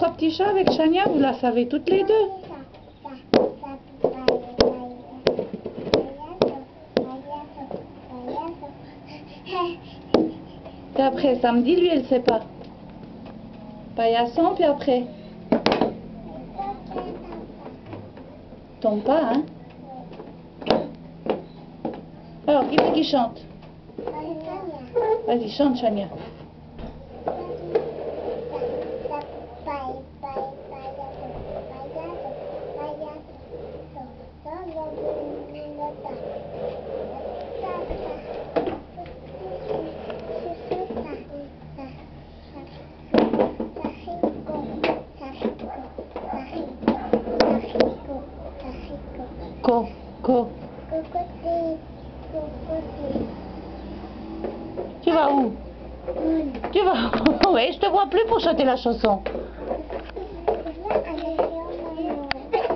trois petits chats avec Chania, vous la savez toutes les deux. Et après, samedi, lui, elle sait pas. Paillasson, puis après. Tombe pas, hein? Alors, qui c'est qui chante? Vas-y, chante, Chania. Co. Tu vas où? Tu vas où? Oui, je te vois plus pour chanter la chanson.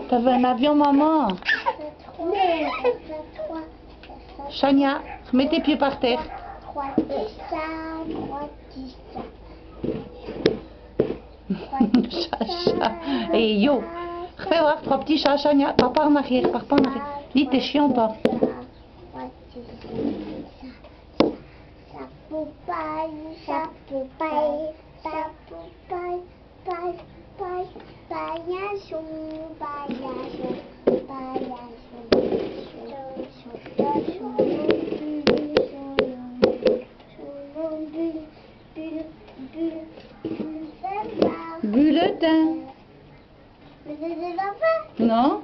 T'avais un avion, maman. Chania, mets tes pieds par terre. Chacha. Et yo. Fais voir, trois petits chats, Chania. Pars pas en arrière, pars pas en arrière. Dis, t'es chiant, pas. Bulletin. Non?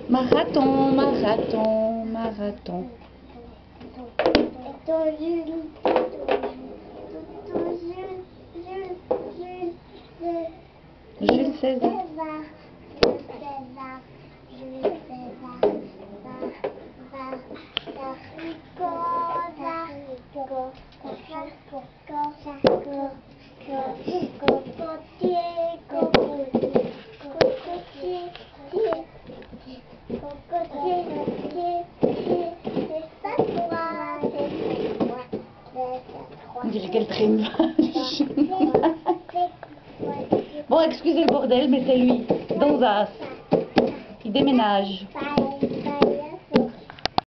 Marathon, marathon, marathon. Jules César. On dirait qu'elle traîne vache. Bon, excusez le bordel, mais c'est lui, Donzas. Il déménage.